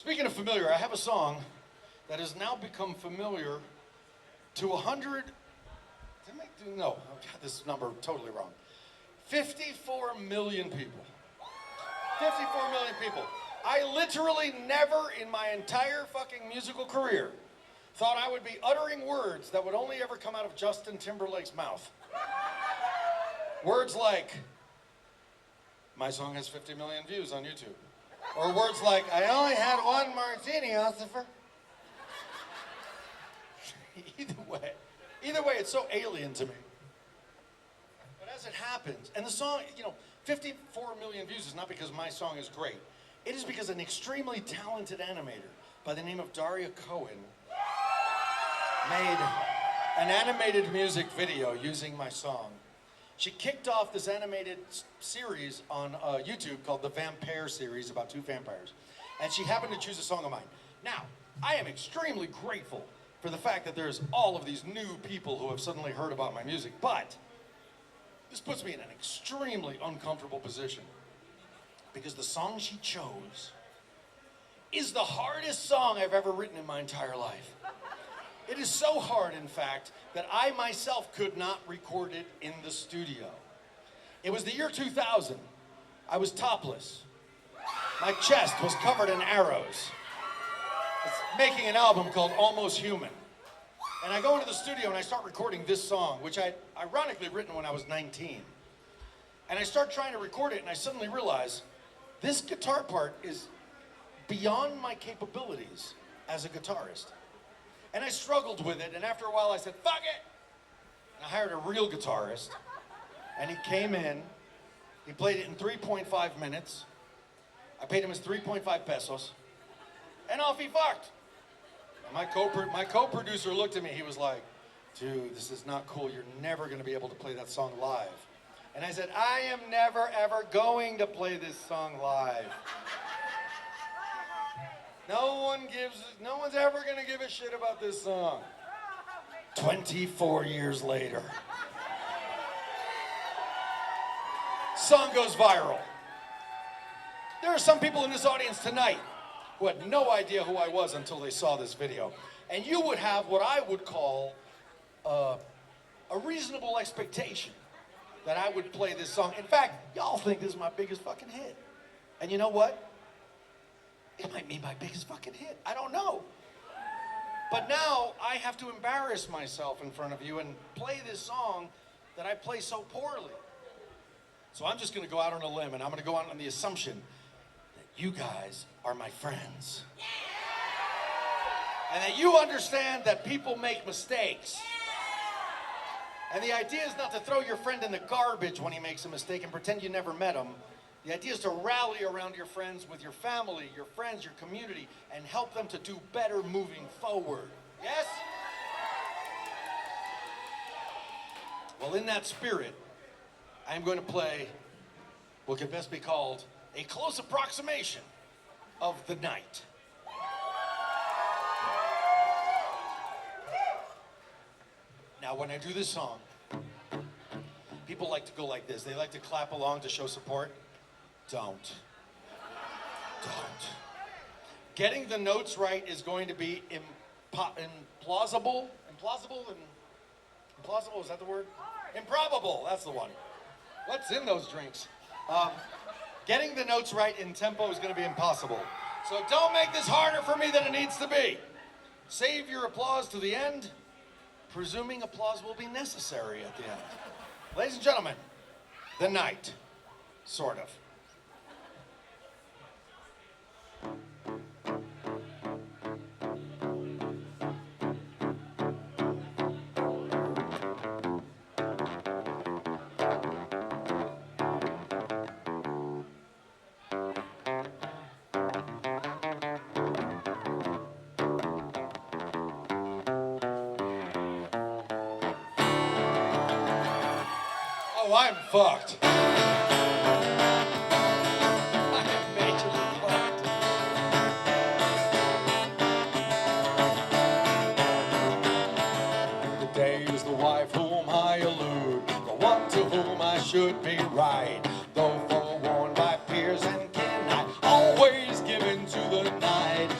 Speaking of familiar, I have a song that has now become familiar to 100, no, I've got this number totally wrong. 54 million people. 54 million people. I literally never in my entire fucking musical career thought I would be uttering words that would only ever come out of Justin Timberlake's mouth. Words like, my song has 50 million views on YouTube. Or words like, I only had one martini, Ossifer. Either way, it's so alien to me. But as it happens, and the song, 54 million views is not because my song is great. It is because an extremely talented animator by the name of Daria Cohen made an animated music video using my song. She kicked off this animated series on YouTube called the Vampire series about two vampires. And she happened to choose a song of mine. Now, I am extremely grateful for the fact that there's all of these new people who have suddenly heard about my music, but this puts me in an extremely uncomfortable position because the song she chose is the hardest song I've ever written in my entire life. It is so hard, in fact, that I myself could not record it in the studio. It was the year 2000. I was topless. My chest was covered in arrows. I was making an album called Almost Human. And I go into the studio and I start recording this song, which I'd ironically written when I was 19. And I start trying to record it and I suddenly realize this guitar part is beyond my capabilities as a guitarist. And I struggled with it, and after a while I said, fuck it! And I hired a real guitarist, and he came in, he played it in 3.5 minutes, I paid him his 3.5 pesos, and off he fucked. And my co-producer looked at me, he was like, dude, this is not cool, you're never gonna be able to play that song live. And I said, I am never ever going to play this song live. No one's ever gonna give a shit about this song. 24 years later. Song goes viral. There are some people in this audience tonight who had no idea who I was until they saw this video. And you would have what I would call a reasonable expectation that I would play this song. In fact, y'all think this is my biggest fucking hit. And you know what? It might be my biggest fucking hit. I don't know. But now I have to embarrass myself in front of you and play this song that I play so poorly. So I'm just going to go out on a limb and I'm going to go out on the assumption that you guys are my friends. And that you understand that people make mistakes. And the idea is not to throw your friend in the garbage when he makes a mistake and pretend you never met him. The idea is to rally around your friends with your family, your friends, your community, and help them to do better moving forward. Yes? Well, in that spirit, I'm going to play what can best be called a close approximation of the night. Now, when I do this song, people like to go like this. They like to clap along to show support. Don't. Getting the notes right is going to be implausible, is that the word? Improbable, that's the one. What's in those drinks? Getting the notes right in tempo is going to be impossible. So don't make this harder for me than it needs to be. Save your applause to the end, presuming applause will be necessary at the end. Ladies and gentlemen, the night, sort of. Oh, I'm fucked. I am majorly fucked. Today is the wife whom I elude, the one to whom I should be right. Though forewarned by peers and kin, I always give in to the night.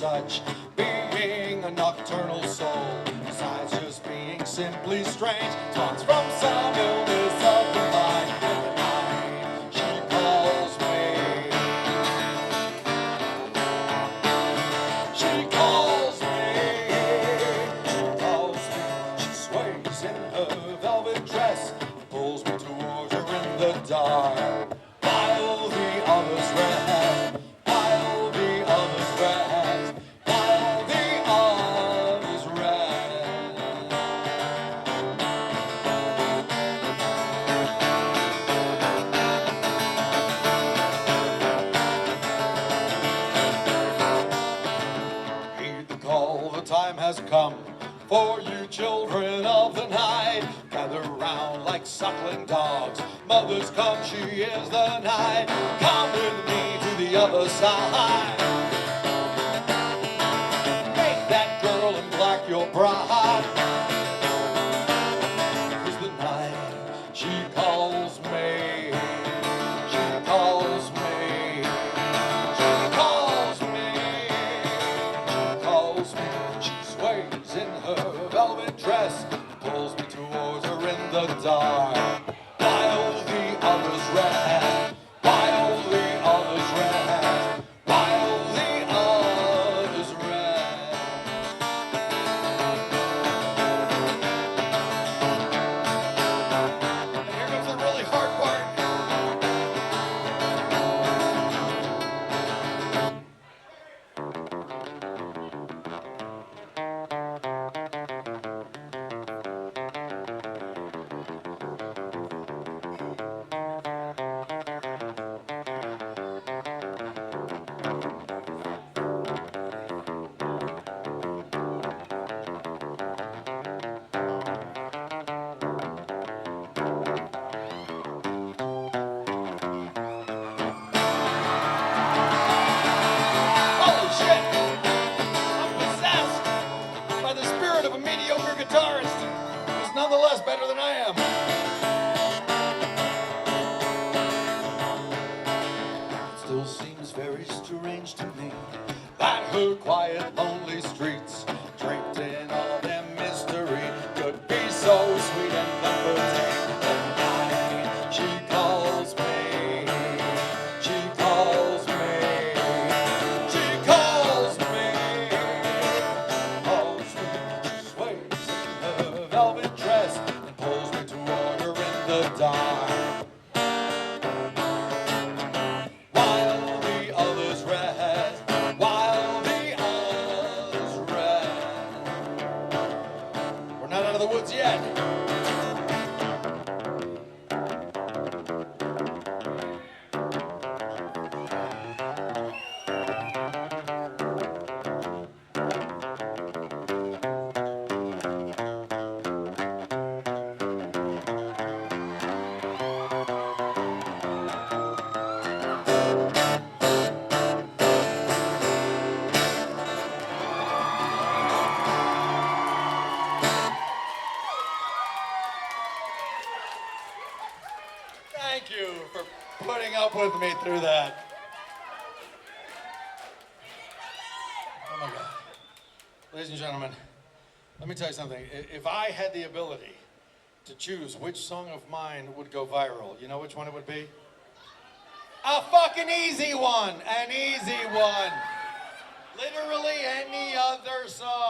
such, being a nocturnal soul. Besides just being simply strange, spawns from some illness of the mind. In the night, she calls me. She calls me. She calls me. She sways in her velvet dress, pulls me towards her in the dark. While the others rest, while the others rest, while the others rest. Heed the call, the time has come for you children of the night. Gather round like suckling dogs. Mothers come, she is the night. Come with me to the other side. Make that girl in black your bride. 'Cause the night she calls me. She calls me. She calls me. She calls me. She sways in her velvet dress, pulls me towards her in the dark. While the others rest, while the others rest, while the others rest. And here comes the really hard part. Holy shit! I'm possessed by the spirit of a mediocre guitarist who's nonetheless better than I am. It still seems very strange to me that her quiet, lonely streets, draped in all their mystery, could be so sweet and comforting. And she calls me. She calls me. She calls me. Calls me. She sways in her velvet dress and pulls me toward her in the dark. While the others rest, while the others rest. We're not out of the woods yet. Thank you for putting up with me through that. Oh my God. Ladies and gentlemen, let me tell you something. If I had the ability to choose which song of mine would go viral, you know which one it would be? A fucking easy one! An easy one! Literally any other song.